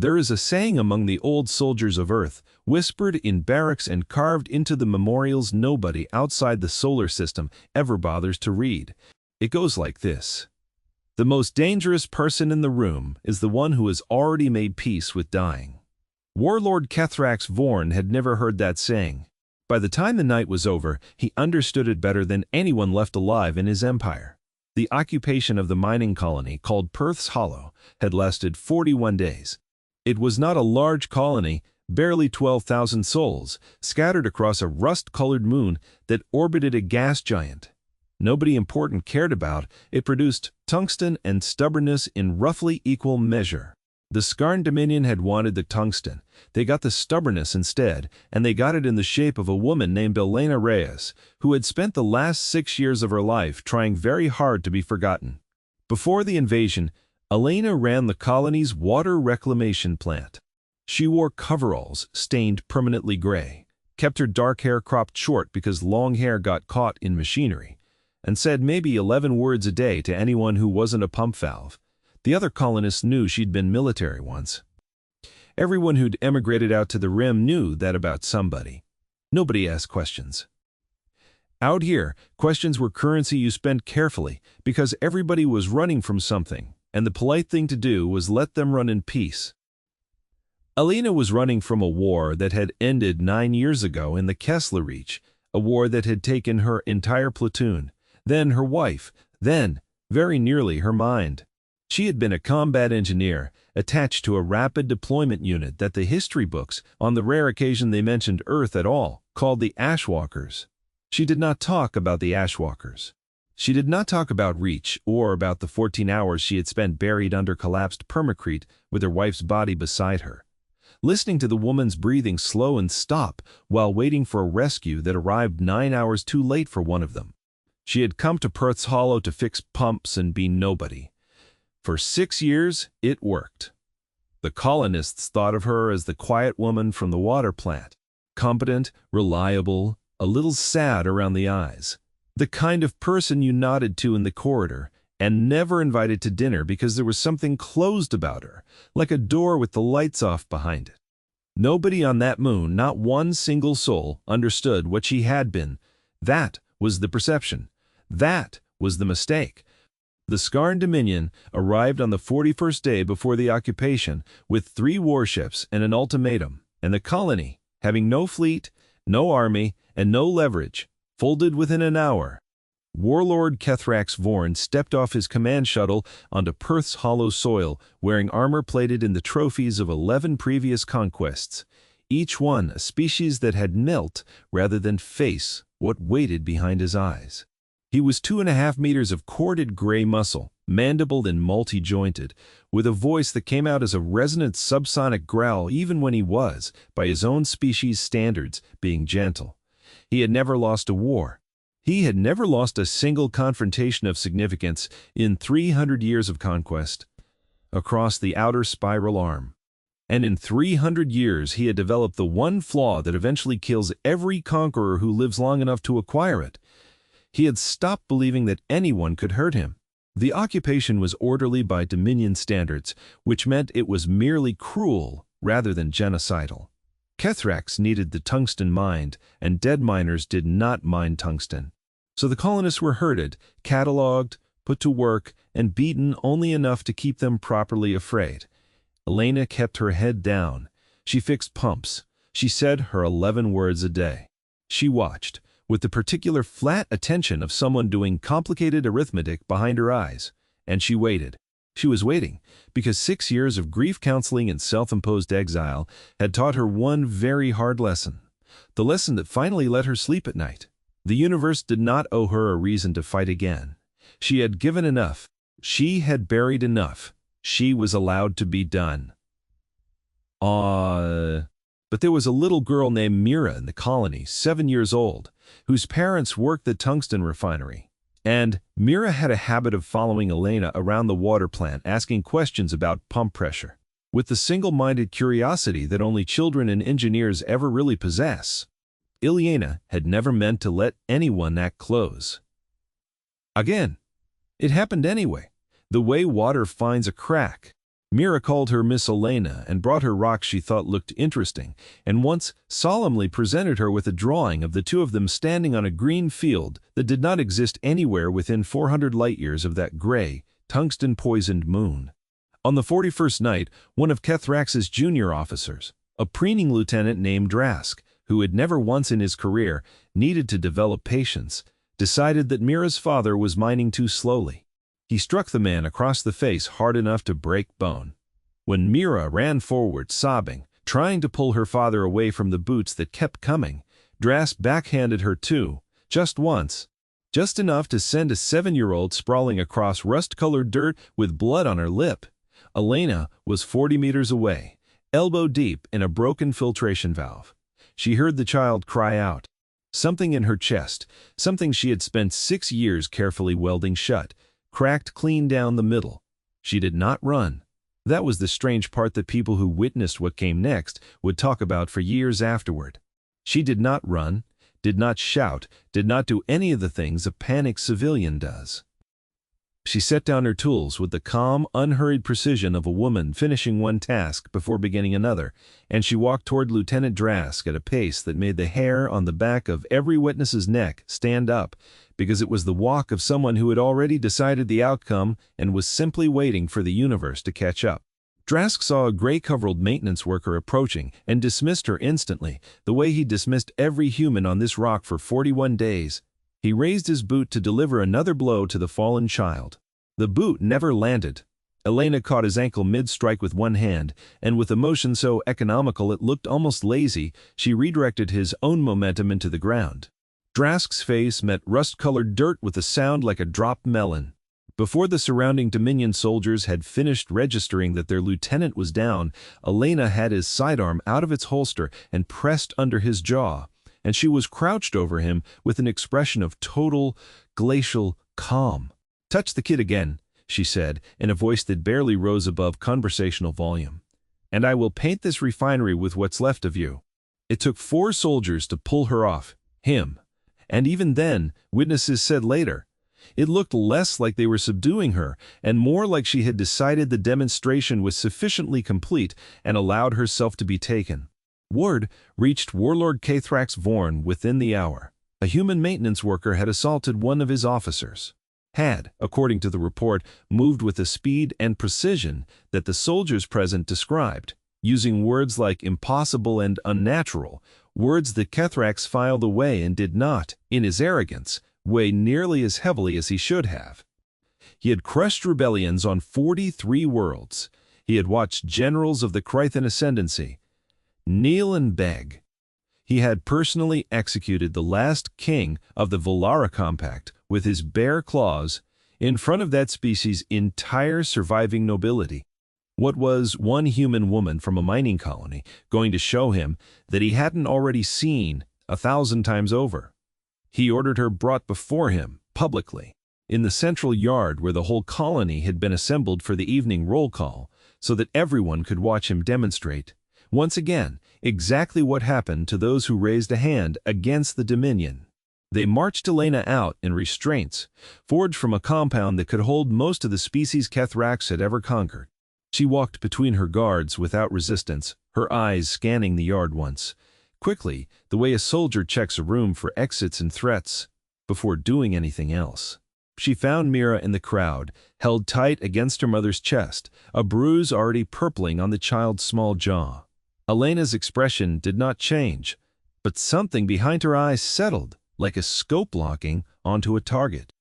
There is a saying among the old soldiers of Earth, whispered in barracks and carved into the memorials nobody outside the solar system ever bothers to read. It goes like this: the most dangerous person in the room is the one who has already made peace with dying. Warlord Kethrax Vorn had never heard that saying. By the time the night was over, he understood it better than anyone left alive in his empire. The occupation of the mining colony, called Perth's Hollow, had lasted 41 days. It was not a large colony, barely 12,000 souls, scattered across a rust-colored moon that orbited a gas giant. Nobody important cared about it. Produced tungsten and stubbornness in roughly equal measure. The Skarn Dominion had wanted the tungsten. They got the stubbornness instead, and they got it in the shape of a woman named Elena Reyes, who had spent the last 6 years of her life trying very hard to be forgotten. Before the invasion, Elena ran the colony's water reclamation plant. She wore coveralls stained permanently gray, kept her dark hair cropped short because long hair got caught in machinery, and said maybe 11 words a day to anyone who wasn't a pump valve. The other colonists knew she'd been military once. Everyone who'd emigrated out to the rim knew that about somebody. Nobody asked questions. Out here, questions were currency you spent carefully because everybody was running from something, and the polite thing to do was let them run in peace. Elena was running from a war that had ended 9 years ago in the Kessler Reach, a war that had taken her entire platoon, then her wife, then, very nearly, her mind. She had been a combat engineer, attached to a rapid deployment unit that the history books, on the rare occasion they mentioned Earth at all, called the Ashwalkers. She did not talk about the Ashwalkers. She did not talk about Reach or about the 14 hours she had spent buried under collapsed permacrete with her wife's body beside her, listening to the woman's breathing slow and stop while waiting for a rescue that arrived 9 hours too late for one of them. She had come to Perth's Hollow to fix pumps and be nobody. For 6 years, it worked. The colonists thought of her as the quiet woman from the water plant, competent, reliable, a little sad around the eyes, the kind of person you nodded to in the corridor and never invited to dinner because there was something closed about her, like a door with the lights off behind it. Nobody on that moon, not one single soul, understood what she had been. That was the perception. That was the mistake. The Skarn Dominion arrived on the 41st day before the occupation with 3 warships and an ultimatum, and the colony, having no fleet, no army, and no leverage, folded within an hour. Warlord Kethrax Vorn stepped off his command shuttle onto Perth's Hollow soil, wearing armor plated in the trophies of 11 previous conquests, each one a species that had melt rather than face what waited behind his eyes. He was 2.5 meters of corded gray muscle, mandibled and multi-jointed, with a voice that came out as a resonant subsonic growl even when he was, by his own species' standards, being gentle. He had never lost a war. He had never lost a single confrontation of significance in 300 years of conquest across the outer spiral arm. And in 300 years he had developed the one flaw that eventually kills every conqueror who lives long enough to acquire it. He had stopped believing that anyone could hurt him. The occupation was orderly by Dominion standards, which meant it was merely cruel rather than genocidal. Kethrax needed the tungsten mined, and dead miners did not mine tungsten. So the colonists were herded, catalogued, put to work, and beaten only enough to keep them properly afraid. Elena kept her head down. She fixed pumps. She said her 11 words a day. She watched, with the particular flat attention of someone doing complicated arithmetic behind her eyes, and she waited. She was waiting because 6 years of grief counseling and self-imposed exile had taught her one very hard lesson, the lesson that finally let her sleep at night. The universe did not owe her a reason to fight again. She had given enough. She had buried enough. She was allowed to be done. But there was a little girl named Mira in the colony, 7 years old, whose parents worked the tungsten refinery. And Mira had a habit of following Elena around the water plant, asking questions about pump pressure, with the single-minded curiosity that only children and engineers ever really possess. Elena had never meant to let anyone act close. Again, it happened anyway, the way water finds a crack. Mira called her Miss Elena and brought her rocks she thought looked interesting, and once solemnly presented her with a drawing of the two of them standing on a green field that did not exist anywhere within 400 light-years of that gray, tungsten-poisoned moon. On the 41st night, one of Kethrax's junior officers, a preening lieutenant named Drask, who had never once in his career needed to develop patience, decided that Mira's father was mining too slowly. He struck the man across the face hard enough to break bone. When Mira ran forward, sobbing, trying to pull her father away from the boots that kept coming, Drask backhanded her too, just once, just enough to send a 7-year-old sprawling across rust-colored dirt with blood on her lip. Elena was 40 meters away, elbow deep in a broken filtration valve. She heard the child cry out. Something in her chest, something she had spent 6 years carefully welding shut, cracked clean down the middle. She did not run. That was the strange part that people who witnessed what came next would talk about for years afterward. She did not run, did not shout, did not do any of the things a panicked civilian does. She set down her tools with the calm, unhurried precision of a woman finishing one task before beginning another, and she walked toward Lieutenant Drask at a pace that made the hair on the back of every witness's neck stand up, because it was the walk of someone who had already decided the outcome and was simply waiting for the universe to catch up. Drask saw a gray-covered maintenance worker approaching and dismissed her instantly, the way he dismissed every human on this rock for 41 days. He raised his boot to deliver another blow to the fallen child. The boot never landed. Elena caught his ankle mid-strike with one hand, and with a motion so economical it looked almost lazy, she redirected his own momentum into the ground. Drask's face met rust-colored dirt with a sound like a dropped melon. Before the surrounding Dominion soldiers had finished registering that their lieutenant was down, Elena had his sidearm out of its holster and pressed under his jaw, and she was crouched over him with an expression of total, glacial calm. "Touch the kid again," she said, in a voice that barely rose above conversational volume, "and I will paint this refinery with what's left of you." It took 4 soldiers to pull her off, him. And even then, witnesses said later, it looked less like they were subduing her and more like she had decided the demonstration was sufficiently complete and allowed herself to be taken. Word reached Warlord Kethrax Vorn within the hour. A human maintenance worker had assaulted one of his officers. Had, according to the report, moved with a speed and precision that the soldiers present described, using words like impossible and unnatural, words that Kethrax filed away and did not, in his arrogance, weigh nearly as heavily as he should have. He had crushed rebellions on 43 worlds. He had watched generals of the Krythan Ascendancy kneel and beg. He had personally executed the last king of the Volara Compact with his bare claws in front of that species' entire surviving nobility. What was one human woman from a mining colony going to show him that he hadn't already seen 1,000 times over? He ordered her brought before him, publicly, in the central yard where the whole colony had been assembled for the evening roll call, so that everyone could watch him demonstrate, once again, exactly what happened to those who raised a hand against the Dominion. They marched Elena out in restraints, forged from a compound that could hold most of the species Kethrax had ever conquered. She walked between her guards without resistance, her eyes scanning the yard once, quickly, the way a soldier checks a room for exits and threats, before doing anything else. She found Mira in the crowd, held tight against her mother's chest, a bruise already purpling on the child's small jaw. Elena's expression did not change, but something behind her eyes settled, like a scope locking, onto a target.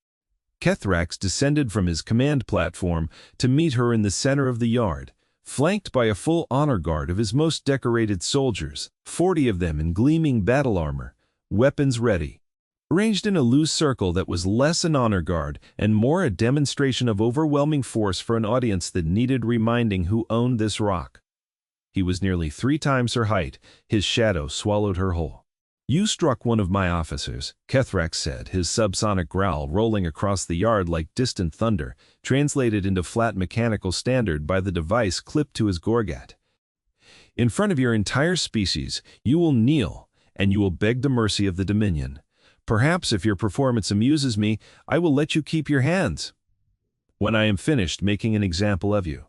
Kethrax descended from his command platform to meet her in the center of the yard, flanked by a full honor guard of his most decorated soldiers, 40 of them in gleaming battle armor, weapons ready. Arranged in a loose circle that was less an honor guard and more a demonstration of overwhelming force for an audience that needed reminding who owned this rock. He was nearly 3 times her height. His shadow swallowed her whole. "You struck one of my officers," Kethrax said, his subsonic growl rolling across the yard like distant thunder, translated into flat mechanical standard by the device clipped to his gorget. "In front of your entire species, you will kneel, and you will beg the mercy of the Dominion. Perhaps if your performance amuses me, I will let you keep your hands when I am finished making an example of you."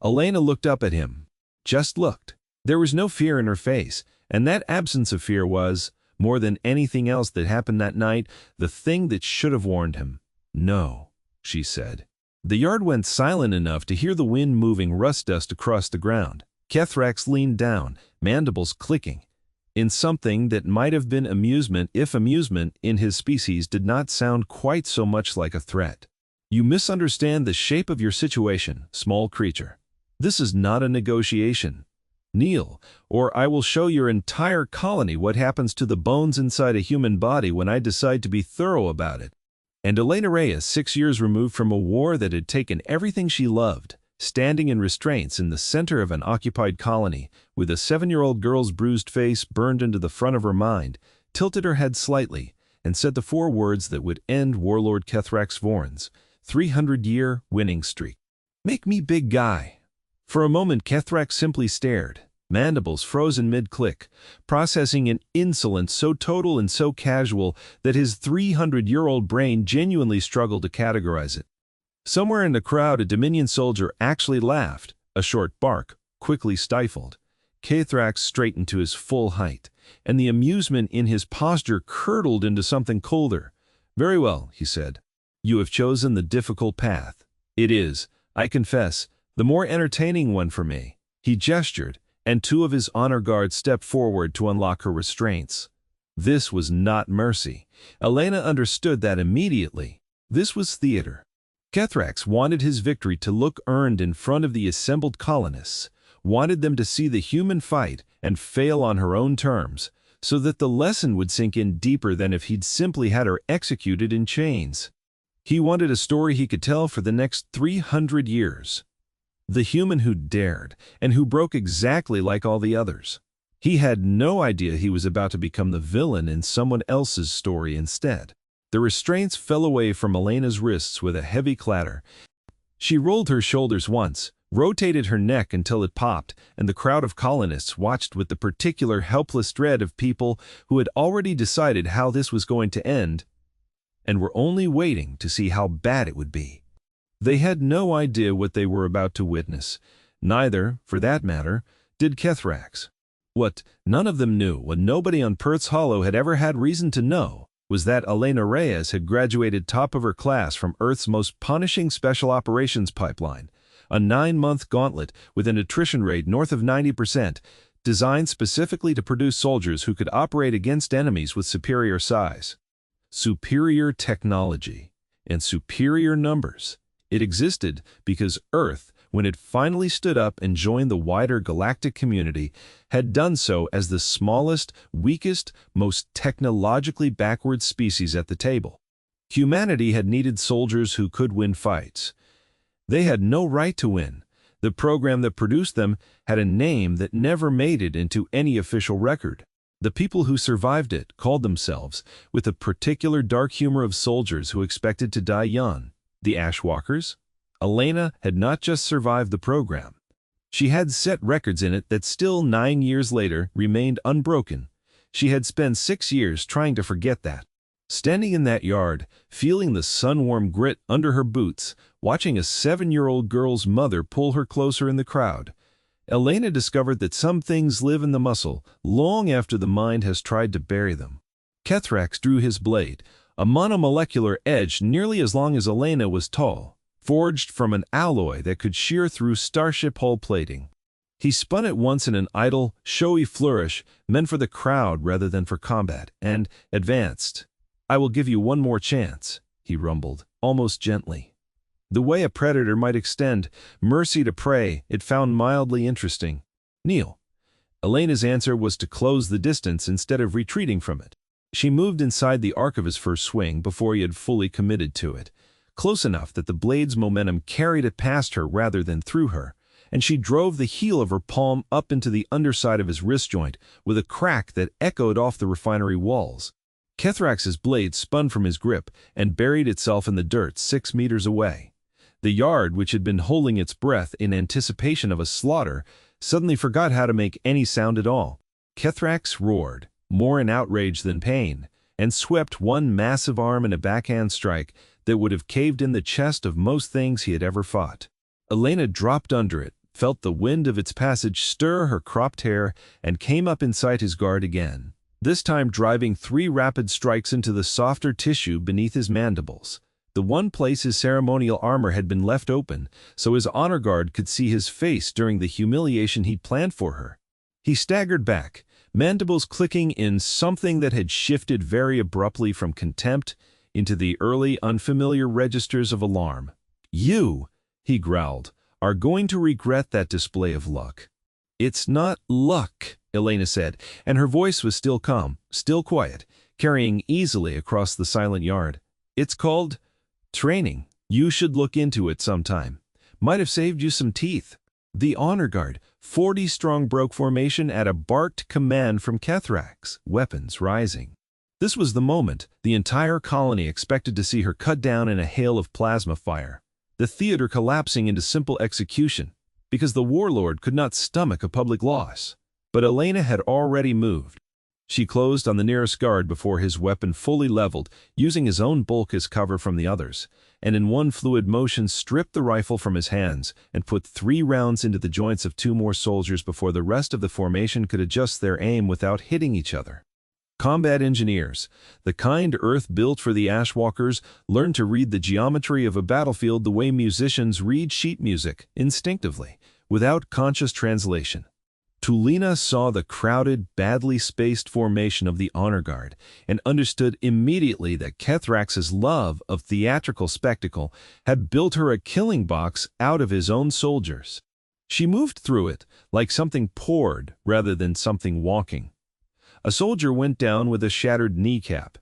Elena looked up at him. Just looked. There was no fear in her face, and that absence of fear was, more than anything else that happened that night, the thing that should have warned him. "No," she said. The yard went silent enough to hear the wind moving rust dust across the ground. Kethrax leaned down, mandibles clicking, in something that might have been amusement if amusement in his species did not sound quite so much like a threat. "You misunderstand the shape of your situation, small creature. This is not a negotiation. Kneel, or I will show your entire colony what happens to the bones inside a human body when I decide to be thorough about it." And Elena Reyes, 6 years removed from a war that had taken everything she loved, standing in restraints in the center of an occupied colony, with a 7-year-old girl's bruised face burned into the front of her mind, tilted her head slightly, and said the 4 words that would end Warlord Kethrax Vorn's 300-year winning streak. "Make me big guy." For a moment Kethrax simply stared, mandibles frozen mid-click, processing an insolence so total and so casual that his 300-year-old brain genuinely struggled to categorize it. Somewhere in the crowd a Dominion soldier actually laughed, a short bark, quickly stifled. Kethrax straightened to his full height, and the amusement in his posture curdled into something colder. "Very well," he said. "You have chosen the difficult path. It is, I confess, the more entertaining one for me." He gestured, and 2 of his honor guards stepped forward to unlock her restraints. This was not mercy. Elena understood that immediately. This was theater. Kethrax wanted his victory to look earned in front of the assembled colonists, wanted them to see the human fight and fail on her own terms, so that the lesson would sink in deeper than if he'd simply had her executed in chains. He wanted a story he could tell for the next 300 years. The human who dared, and who broke exactly like all the others. He had no idea he was about to become the villain in someone else's story instead. The restraints fell away from Elena's wrists with a heavy clatter. She rolled her shoulders once, rotated her neck until it popped, and the crowd of colonists watched with the particular helpless dread of people who had already decided how this was going to end, and were only waiting to see how bad it would be. They had no idea what they were about to witness. Neither, for that matter, did Kethrax. What none of them knew, what nobody on Perth's Hollow had ever had reason to know, was that Elena Reyes had graduated top of her class from Earth's most punishing special operations pipeline, a 9-month gauntlet with an attrition rate north of 90%, designed specifically to produce soldiers who could operate against enemies with superior size, superior technology, and superior numbers. It existed because Earth, when it finally stood up and joined the wider galactic community, had done so as the smallest, weakest, most technologically backward species at the table. Humanity had needed soldiers who could win fights. They had no right to win. The program that produced them had a name that never made it into any official record. The people who survived it called themselves, with a particular dark humor of soldiers who expected to die young, the Ashwalkers. Elena had not just survived the program. She had set records in it that still 9 years later remained unbroken. She had spent 6 years trying to forget that. Standing in that yard, feeling the sun-warm grit under her boots, watching a 7-year-old girl's mother pull her closer in the crowd, Elena discovered that some things live in the muscle long after the mind has tried to bury them. Kethrax drew his blade, a monomolecular edge nearly as long as Elena was tall, forged from an alloy that could shear through starship hull plating. He spun it once in an idle, showy flourish meant for the crowd rather than for combat, and advanced. "I will give you one more chance," he rumbled, almost gently. The way a predator might extend mercy to prey, it found mildly interesting. "Kneel." Elena's answer was to close the distance instead of retreating from it. She moved inside the arc of his first swing before he had fully committed to it, close enough that the blade's momentum carried it past her rather than through her, and she drove the heel of her palm up into the underside of his wrist joint with a crack that echoed off the refinery walls. Kethrax's blade spun from his grip and buried itself in the dirt 6 meters away. The yard, which had been holding its breath in anticipation of a slaughter, suddenly forgot how to make any sound at all. Kethrax roared, more in outrage than pain, and swept one massive arm in a backhand strike that would have caved in the chest of most things he had ever fought. Elena dropped under it, felt the wind of its passage stir her cropped hair, and came up inside his guard again, this time driving 3 rapid strikes into the softer tissue beneath his mandibles, the one place his ceremonial armor had been left open, so his honor guard could see his face during the humiliation he'd planned for her. He staggered back, mandibles clicking in something that had shifted very abruptly from contempt into the early unfamiliar registers of alarm. "You," he growled, "are going to regret that display of luck." "It's not luck," Elena said, and her voice was still calm, still quiet, carrying easily across the silent yard. "It's called training. You should look into it sometime. Might have saved you some teeth." The honor guard, 40 strong, broke formation at a barked command from Kethrax, weapons rising. This was the moment the entire colony expected to see her cut down in a hail of plasma fire, the theater collapsing into simple execution, because the Warlord could not stomach a public loss. But Elena had already moved. She closed on the nearest guard before his weapon fully leveled, using his own bulk as cover from the others, and in one fluid motion stripped the rifle from his hands and put 3 rounds into the joints of 2 more soldiers before the rest of the formation could adjust their aim without hitting each other. Combat engineers, the kind Earth built for the Ashwalkers, learned to read the geometry of a battlefield the way musicians read sheet music, instinctively, without conscious translation. Tulina saw the crowded, badly spaced formation of the honor guard and understood immediately that Kethrax's love of theatrical spectacle had built her a killing box out of his own soldiers. She moved through it like something poured rather than something walking. A soldier went down with a shattered kneecap.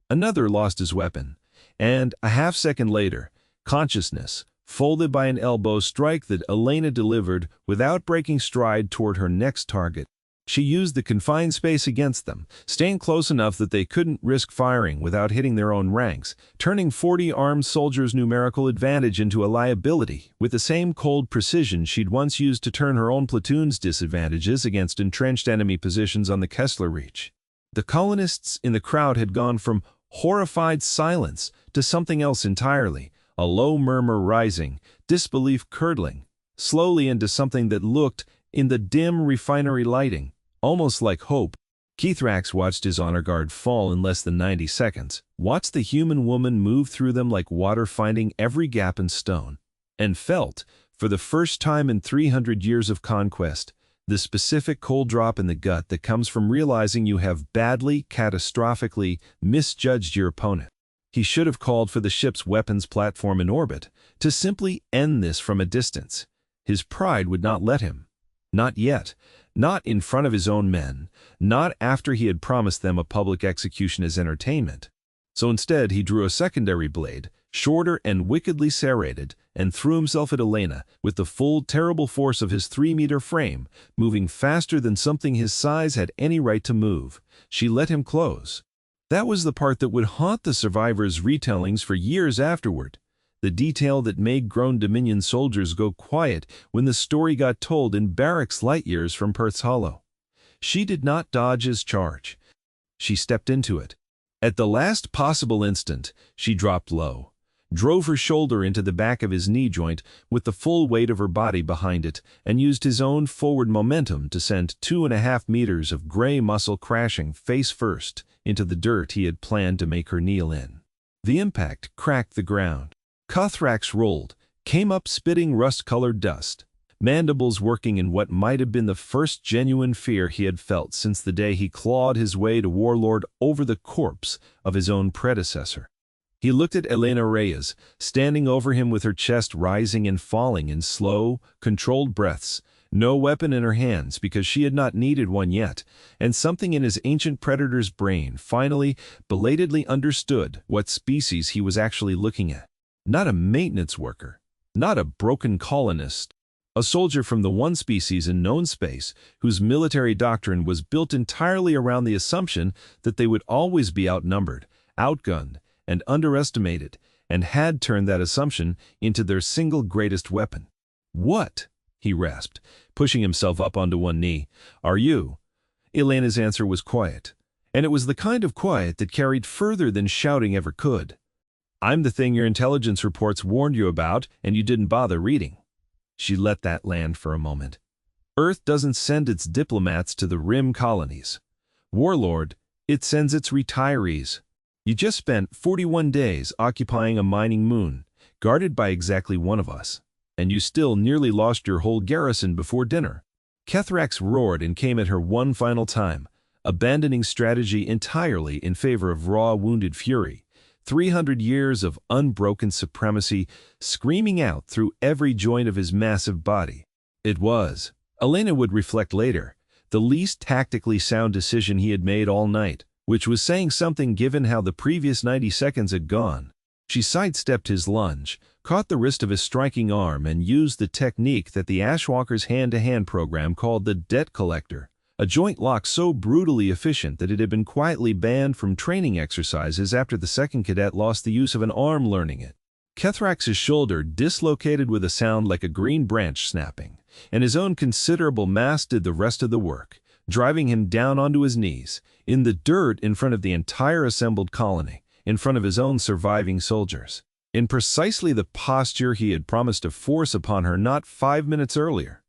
Another lost his weapon, and a half-second later, consciousness, folded by an elbow strike that Elena delivered without breaking stride toward her next target. She used the confined space against them, staying close enough that they couldn't risk firing without hitting their own ranks, turning 40 armed soldiers' numerical advantage into a liability with the same cold precision she'd once used to turn her own platoon's disadvantages against entrenched enemy positions on the Kessler Reach. The colonists in the crowd had gone from horrified silence to something else entirely, a low murmur rising, disbelief curdling, slowly into something that looked, in the dim refinery lighting, almost like hope. Kethrax watched his honor guard fall in less than 90 seconds, watched the human woman move through them like water finding every gap and stone, and felt, for the first time in 300 years of conquest, the specific cold drop in the gut that comes from realizing you have badly, catastrophically misjudged your opponent. He should have called for the ship's weapons platform in orbit to simply end this from a distance. His pride would not let him. Not yet. Not in front of his own men. Not after he had promised them a public execution as entertainment. So instead he drew a secondary blade, shorter and wickedly serrated, and threw himself at Elena with the full terrible force of his 3-meter frame, moving faster than something his size had any right to move. She let him close. That was the part that would haunt the survivors' retellings for years afterward, the detail that made grown Dominion soldiers go quiet when the story got told in barracks light years from Perth's Hollow. She did not dodge his charge. She stepped into it. At the last possible instant, she dropped low, drove her shoulder into the back of his knee joint with the full weight of her body behind it, and used his own forward momentum to send 2.5 meters of gray muscle crashing face first into the dirt he had planned to make her kneel in. The impact cracked the ground. Kethrax rolled, came up spitting rust-colored dust, mandibles working in what might have been the first genuine fear he had felt since the day he clawed his way to Warlord over the corpse of his own predecessor. He looked at Elena Reyes, standing over him with her chest rising and falling in slow, controlled breaths, no weapon in her hands because she had not needed one yet, and something in his ancient predator's brain finally, belatedly understood what species he was actually looking at. Not a maintenance worker, not a broken colonist, a soldier from the one species in known space whose military doctrine was built entirely around the assumption that they would always be outnumbered, outgunned, and underestimated, and had turned that assumption into their single greatest weapon. "What?" he rasped, pushing himself up onto one knee. "Are you?" Elena's answer was quiet, and it was the kind of quiet that carried further than shouting ever could. "I'm the thing your intelligence reports warned you about and you didn't bother reading." She let that land for a moment. Earth doesn't send its diplomats to the Rim colonies. Warlord, it sends its retirees. You just spent 41 days occupying a mining moon, guarded by exactly one of us, and you still nearly lost your whole garrison before dinner. Kethrax roared and came at her one final time, abandoning strategy entirely in favor of raw wounded fury. 300 years of unbroken supremacy screaming out through every joint of his massive body. It was, Elena would reflect later, the least tactically sound decision he had made all night, which was saying something given how the previous 90 seconds had gone. She sidestepped his lunge, caught the wrist of his striking arm, and used the technique that the Ashwalker's hand-to-hand program called the debt collector, a joint lock so brutally efficient that it had been quietly banned from training exercises after the second cadet lost the use of an arm learning it. Kethrax's shoulder dislocated with a sound like a green branch snapping, and his own considerable mass did the rest of the work, driving him down onto his knees, in the dirt in front of the entire assembled colony, in front of his own surviving soldiers, in precisely the posture he had promised to force upon her not 5 minutes earlier.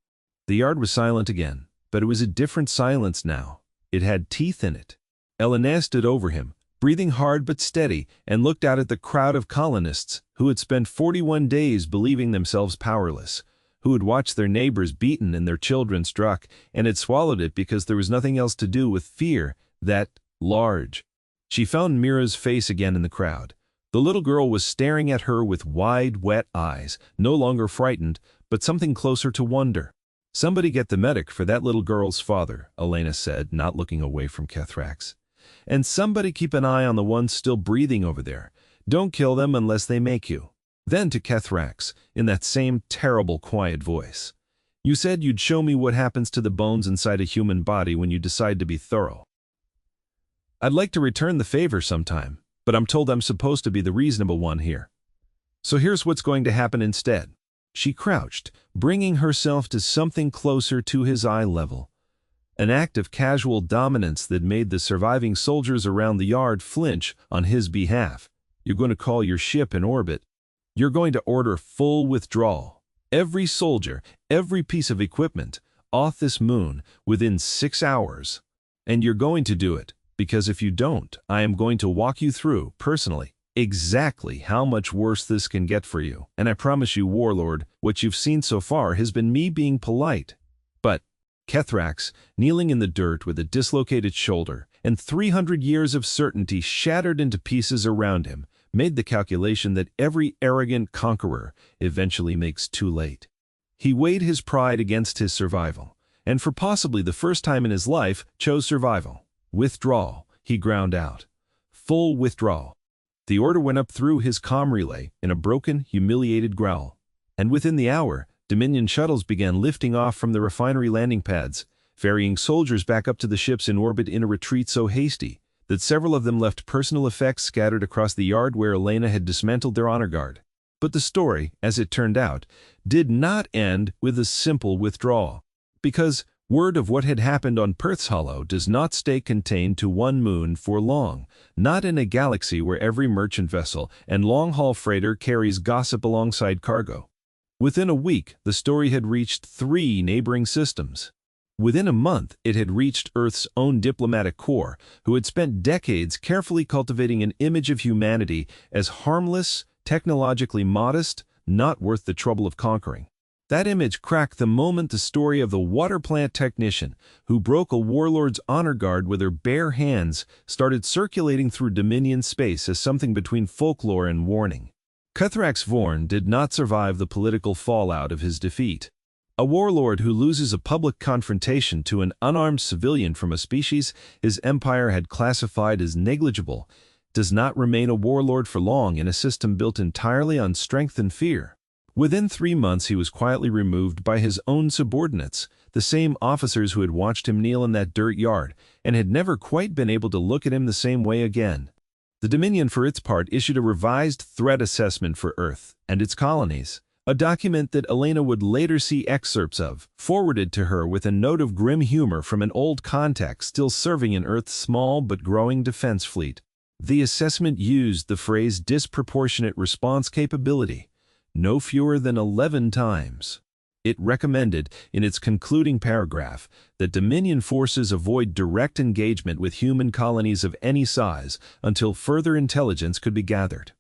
The yard was silent again, but it was a different silence now. It had teeth in it. Elena stood over him, breathing hard but steady, and looked out at the crowd of colonists who had spent 41 days believing themselves powerless, who had watched their neighbors beaten and their children struck, and had swallowed it because there was nothing else to do with fear that large. She found Mira's face again in the crowd. The little girl was staring at her with wide, wet eyes, no longer frightened, but something closer to wonder. "Somebody get the medic for that little girl's father," Elena said, not looking away from Kethrax. "And somebody keep an eye on the ones still breathing over there. Don't kill them unless they make you." Then to Kethrax, in that same terrible, quiet voice. "You said you'd show me what happens to the bones inside a human body when you decide to be thorough. I'd like to return the favor sometime, but I'm told I'm supposed to be the reasonable one here. So here's what's going to happen instead." She crouched, bringing herself to something closer to his eye level. An act of casual dominance that made the surviving soldiers around the yard flinch on his behalf. "You're going to call your ship in orbit. You're going to order full withdrawal. Every soldier, every piece of equipment, off this moon within 6 hours. And you're going to do it, because if you don't, I am going to walk you through, personally, exactly how much worse this can get for you. And I promise you, Warlord, what you've seen so far has been me being polite." But Kethrax, kneeling in the dirt with a dislocated shoulder and 300 years of certainty shattered into pieces around him, made the calculation that every arrogant conqueror eventually makes too late. He weighed his pride against his survival, and for possibly the first time in his life chose survival. "Withdrawal," he ground out. "Full withdrawal." The order went up through his comm relay in a broken, humiliated growl, and within the hour, Dominion shuttles began lifting off from the refinery landing pads, ferrying soldiers back up to the ships in orbit in a retreat so hasty that several of them left personal effects scattered across the yard where Elena had dismantled their honor guard. But the story, as it turned out, did not end with a simple withdrawal, because word of what had happened on Perth's Hollow does not stay contained to one moon for long, not in a galaxy where every merchant vessel and long-haul freighter carries gossip alongside cargo. Within a week, the story had reached 3 neighboring systems. Within a month, it had reached Earth's own diplomatic corps, who had spent decades carefully cultivating an image of humanity as harmless, technologically modest, not worth the trouble of conquering. That image cracked the moment the story of the water plant technician who broke a warlord's honor guard with her bare hands started circulating through Dominion space as something between folklore and warning. Kethrax Vorn did not survive the political fallout of his defeat. A warlord who loses a public confrontation to an unarmed civilian from a species his empire had classified as negligible does not remain a warlord for long in a system built entirely on strength and fear. Within 3 months he was quietly removed by his own subordinates, the same officers who had watched him kneel in that dirt yard and had never quite been able to look at him the same way again. The Dominion, for its part, issued a revised threat assessment for Earth and its colonies, a document that Elena would later see excerpts of, forwarded to her with a note of grim humor from an old contact still serving in Earth's small but growing defense fleet. The assessment used the phrase disproportionate response capability, no fewer than 11 times. It recommended, in its concluding paragraph, that Dominion forces avoid direct engagement with human colonies of any size until further intelligence could be gathered.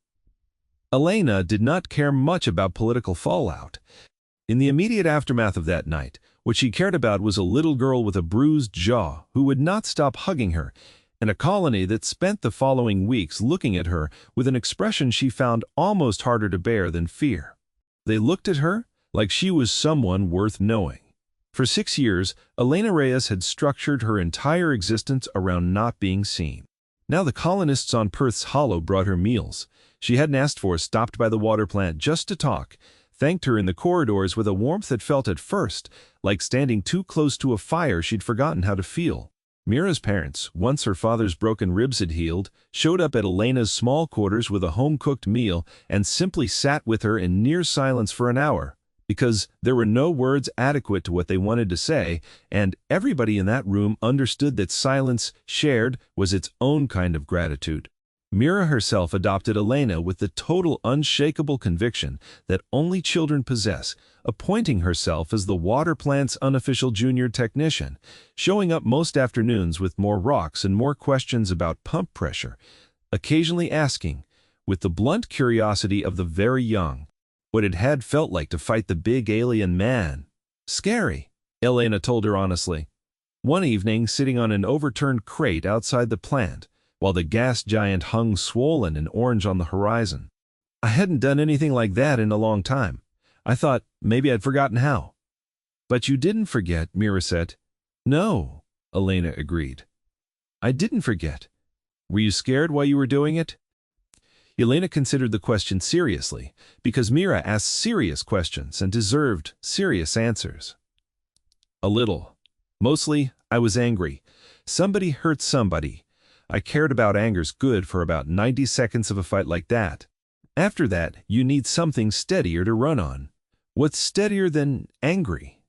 Elena did not care much about political fallout. In the immediate aftermath of that night, what she cared about was a little girl with a bruised jaw who would not stop hugging her, and a colony that spent the following weeks looking at her with an expression she found almost harder to bear than fear. They looked at her like she was someone worth knowing. For 6 years, Elena Reyes had structured her entire existence around not being seen. Now the colonists on Perth's Hollow brought her meals she hadn't asked for, stopped by the water plant just to talk, thanked her in the corridors with a warmth that felt at first like standing too close to a fire she'd forgotten how to feel. Mira's parents, once her father's broken ribs had healed, showed up at Elena's small quarters with a home-cooked meal and simply sat with her in near silence for an hour, because there were no words adequate to what they wanted to say, and everybody in that room understood that silence shared was its own kind of gratitude. Mira herself adopted Elena with the total unshakable conviction that only children possess, appointing herself as the water plant's unofficial junior technician, showing up most afternoons with more rocks and more questions about pump pressure, occasionally asking, with the blunt curiosity of the very young, what it had felt like to fight the big alien man. Scary, Elena told her honestly. One evening, sitting on an overturned crate outside the plant, while the gas giant hung swollen and orange on the horizon. I hadn't done anything like that in a long time. I thought maybe I'd forgotten how. But you didn't forget, Mira said. No, Elena agreed. I didn't forget. Were you scared while you were doing it? Elena considered the question seriously, because Mira asked serious questions and deserved serious answers. A little. Mostly, I was angry. Somebody hurt somebody. I cared about anger's good for about 90 seconds of a fight like that. After that, you need something steadier to run on. What's steadier than angry?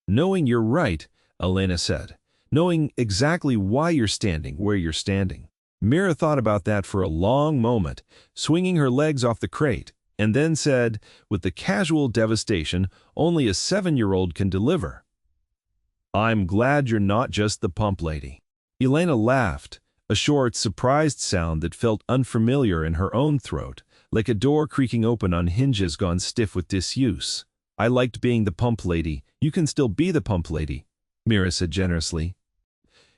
Knowing you're right, Elena said. Knowing exactly why you're standing where you're standing. Mira thought about that for a long moment, swinging her legs off the crate, and then said, with the casual devastation only a 7-year-old can deliver, I'm glad you're not just the pump lady. Elena laughed, a short, surprised sound that felt unfamiliar in her own throat, like a door creaking open on hinges gone stiff with disuse. I liked being the pump lady. You can still be the pump lady, Mira said generously.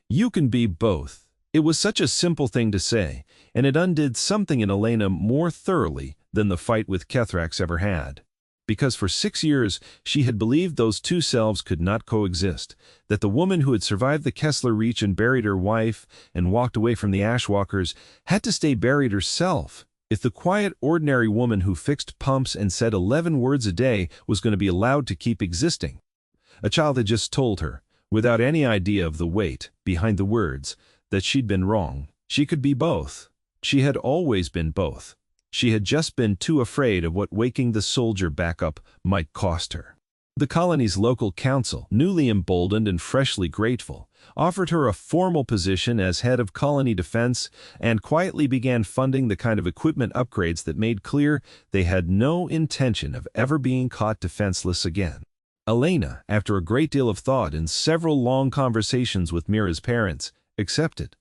You can be both. It was such a simple thing to say, and it undid something in Elena more thoroughly than the fight with Kethrax ever had. Because for 6 years she had believed those two selves could not coexist, that the woman who had survived the Kessler Reach and buried her wife and walked away from the Ashwalkers had to stay buried herself, if the quiet, ordinary woman who fixed pumps and said 11 words a day was going to be allowed to keep existing. A child had just told her, without any idea of the weight behind the words, that she'd been wrong. She could be both. She had always been both. She had just been too afraid of what waking the soldier back up might cost her. The colony's local council, newly emboldened and freshly grateful, offered her a formal position as head of colony defense and quietly began funding the kind of equipment upgrades that made clear they had no intention of ever being caught defenseless again. Elena, after a great deal of thought and several long conversations with Mira's parents, accepted.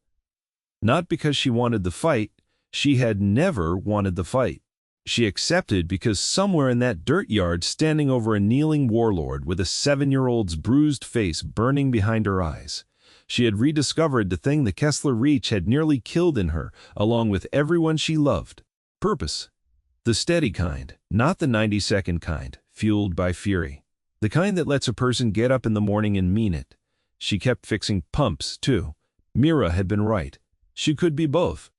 Not because she wanted the fight. She had never wanted the fight. She accepted because somewhere in that dirt yard, standing over a kneeling warlord with a 7-year-old's bruised face burning behind her eyes, she had rediscovered the thing the Kessler Reach had nearly killed in her, along with everyone she loved. Purpose. The steady kind, not the 90-second kind, fueled by fury. The kind that lets a person get up in the morning and mean it. She kept fixing pumps, too. Mira had been right. She could be both.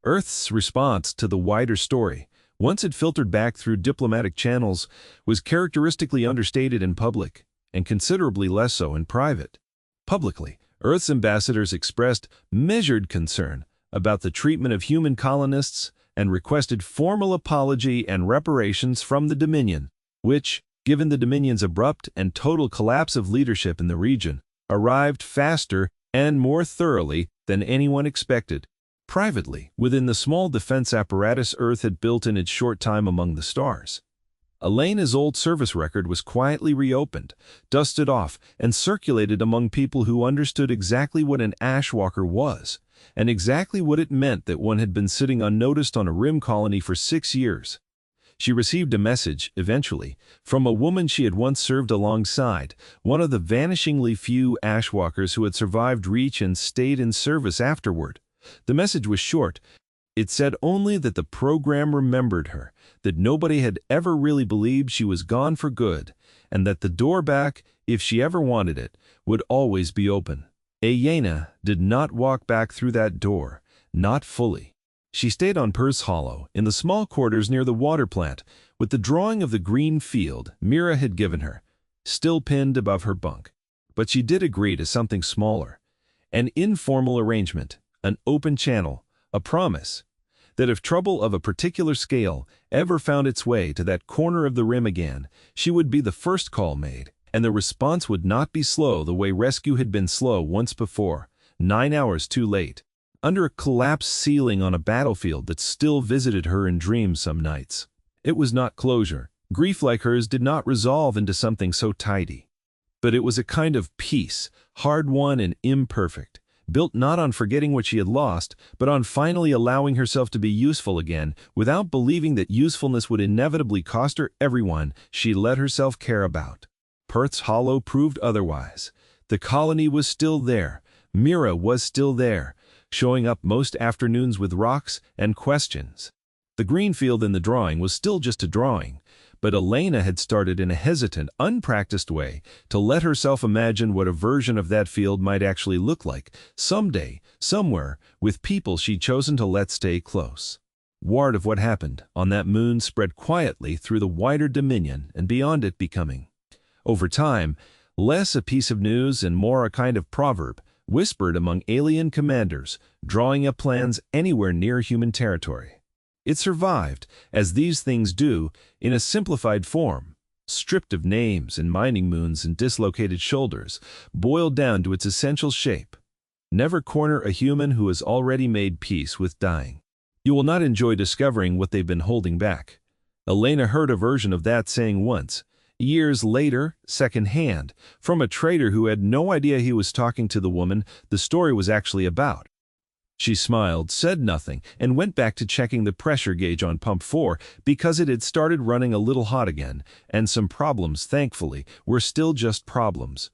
Earth's response to the wider story, once it filtered back through diplomatic channels, was characteristically understated in public, and considerably less so in private. Publicly, Earth's ambassadors expressed measured concern about the treatment of human colonists and requested formal apology and reparations from the Dominion, which, given the Dominion's abrupt and total collapse of leadership in the region, arrived faster and more thoroughly than anyone expected. Privately, within the small defense apparatus Earth had built in its short time among the stars, Elena's old service record was quietly reopened, dusted off, and circulated among people who understood exactly what an ashwalker was, and exactly what it meant that one had been sitting unnoticed on a rim colony for 6 years. She received a message, eventually, from a woman she had once served alongside, one of the vanishingly few ashwalkers who had survived Reach and stayed in service afterward. The message was short. It said only that the program remembered her, that nobody had ever really believed she was gone for good, and that the door back, if she ever wanted it, would always be open. Elena did not walk back through that door, not fully. She stayed on Perth Hollow, in the small quarters near the water plant, with the drawing of the green field Mira had given her, still pinned above her bunk. But she did agree to something smaller, an informal arrangement, an open channel, a promise that if trouble of a particular scale ever found its way to that corner of the rim again, she would be the first call made, and the response would not be slow the way rescue had been slow once before, 9 hours too late, under a collapsed ceiling on a battlefield that still visited her in dreams some nights. It was not closure. Grief like hers did not resolve into something so tidy. But it was a kind of peace, hard-won and imperfect, built not on forgetting what she had lost, but on finally allowing herself to be useful again, without believing that usefulness would inevitably cost her everyone she let herself care about. Perth's Hollow proved otherwise. The colony was still there. Mira was still there, showing up most afternoons with rocks and questions. The green field in the drawing was still just a drawing, but Elena had started in a hesitant, unpracticed way to let herself imagine what a version of that field might actually look like, someday, somewhere, with people she'd chosen to let stay close. Word of what happened on that moon spread quietly through the wider dominion and beyond it, becoming, over time, less a piece of news and more a kind of proverb, whispered among alien commanders, drawing up plans anywhere near human territory. It survived, as these things do, in a simplified form, stripped of names and mining moons and dislocated shoulders, boiled down to its essential shape. Never corner a human who has already made peace with dying. You will not enjoy discovering what they've been holding back. Elena heard a version of that saying once, years later, second-hand, from a trader who had no idea he was talking to the woman the story was actually about. She smiled, said nothing, and went back to checking the pressure gauge on pump 4 because it had started running a little hot again, and some problems, thankfully, were still just problems.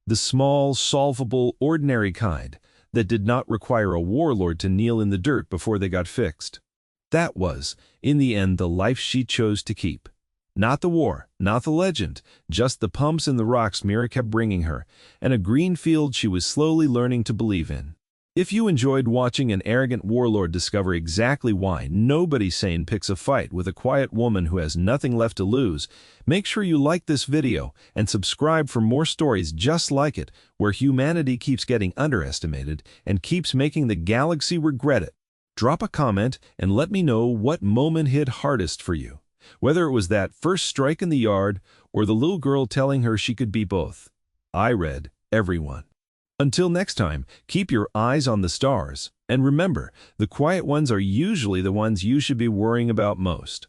The small, solvable, ordinary kind that did not require a warlord to kneel in the dirt before they got fixed. That was, in the end, the life she chose to keep. Not the war, not the legend, just the pumps and the rocks Mira kept bringing her, and a green field she was slowly learning to believe in. If you enjoyed watching an arrogant warlord discover exactly why nobody sane picks a fight with a quiet woman who has nothing left to lose, make sure you like this video and subscribe for more stories just like it, where humanity keeps getting underestimated and keeps making the galaxy regret it. Drop a comment and let me know what moment hit hardest for you, whether it was that first strike in the yard or the little girl telling her she could be both. I read everyone. Until next time, keep your eyes on the stars, and remember, the quiet ones are usually the ones you should be worrying about most.